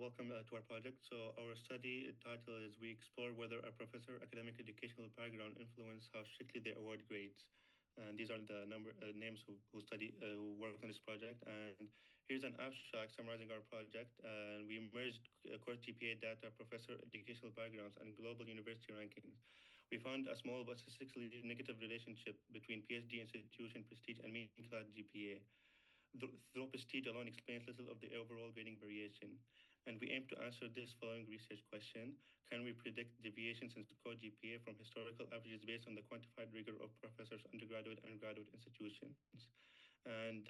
welcome to our project. So our study title is We Explore Whether a Professor Academic Educational Background Influence How Strictly They Award Grades. And these are the names who work on this project. And here's an abstract summarizing our project. And we merged course GPA data, professor educational backgrounds, and global university rankings. We found a small but statistically negative relationship between PhD institution prestige and mean class GPA. Though prestige alone explains little of the overall grading variation. And we aim to answer this following research question. Can we predict deviations in core GPA from historical averages based on the quantified rigor of professors' undergraduate and graduate institutions? And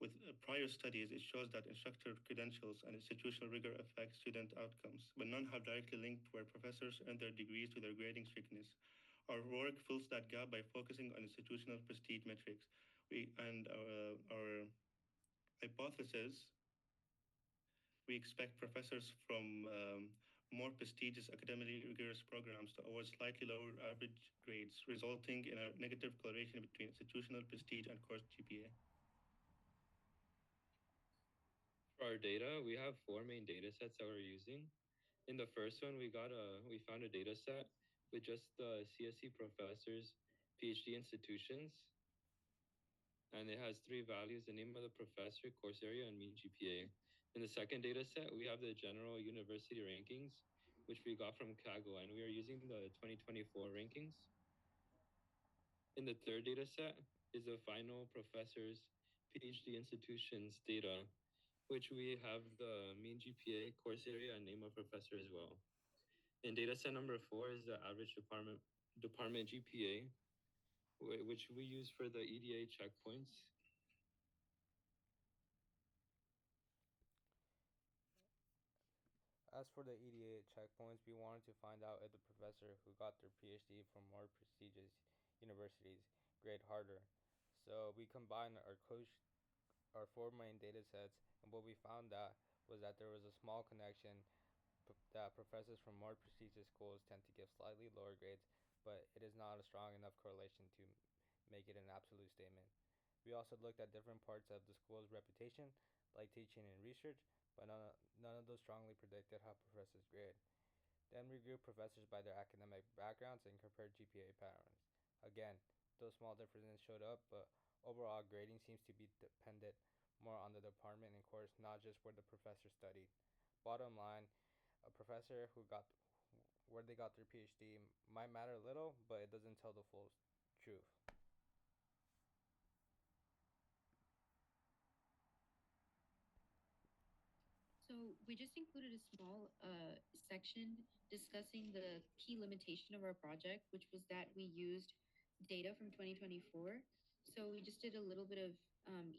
with prior studies, it shows that instructor credentials and institutional rigor affect student outcomes, but none have directly linked where professors earn their degrees to their grading strictness. Our work fills that gap by focusing on institutional prestige metrics. Our hypothesis, we expect professors from more prestigious academically rigorous programs to award slightly lower average grades, resulting in a negative correlation between institutional prestige and course GPA. For our data, we have four main data sets that we're using. In the first one, we found a data set with just the CSE professors, PhD institutions, and it has three values: the name of the professor, course area, and mean GPA. In the second data set, we have the general university rankings, which we got from Kaggle, and we are using the 2024 rankings. In the third data set is the final professors, PhD institutions data, which we have the mean GPA, course area, and name of professor as well. In data set number 4 is the average department GPA, which we use for the EDA checkpoints. As for the EDA checkpoints, we wanted to find out if the professor who got their PhD from more prestigious universities grade harder. So we combined our four main data sets, and what we found that was that there was a small connection that professors from more prestigious schools tend to give slightly lower grades, but it is not a strong enough correlation to make it an absolute statement. We also looked at different parts of the school's reputation, like teaching and research, but none of those strongly predicted how professors grade. Then we grouped professors by their academic backgrounds and compared GPA patterns. Again, those small differences showed up, but overall grading seems to be dependent more on the department and course, not just where the professor studied. Bottom line, a professor where they got their PhD might matter a little, but it doesn't tell the full truth. So we just included a small section discussing the key limitation of our project, which was that we used data from 2024. So we just did a little bit of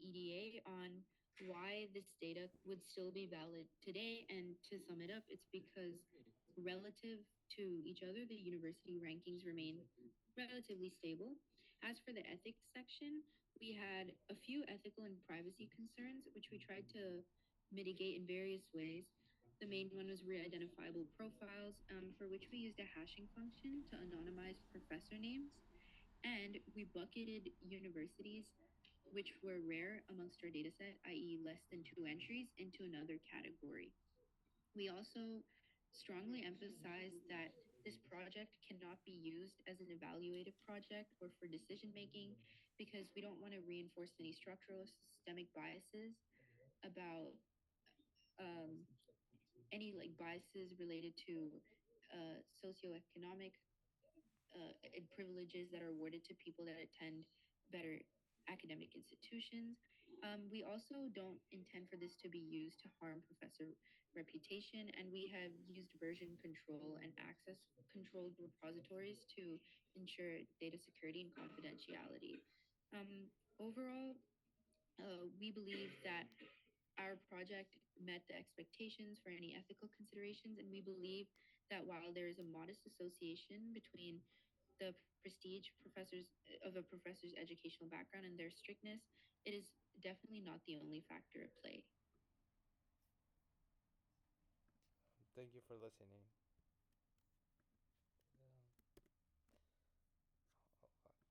EDA on why this data would still be valid today. And to sum it up, it's because relative to each other, the university rankings remain relatively stable. As for the ethics section, we had a few ethical and privacy concerns, which we tried to mitigate in various ways. The main one was re-identifiable profiles, for which we used a hashing function to anonymize professor names. And we bucketed universities which were rare amongst our dataset, i.e. less than 2 entries, into another category. We also strongly emphasize that this project cannot be used as an evaluative project or for decision making because we don't want to reinforce any structural or systemic biases about um, any like biases related to socioeconomic privileges that are awarded to people that attend better academic institutions. We also don't intend for this to be used to harm professor reputation, and we have used version control and access controlled repositories to ensure data security and confidentiality. Overall, we believe that our project met the expectations for any ethical considerations, and we believe that while there is a modest association between the prestige professors of a professor's educational background and their strictness, it is definitely not the only factor at play. Thank you for listening.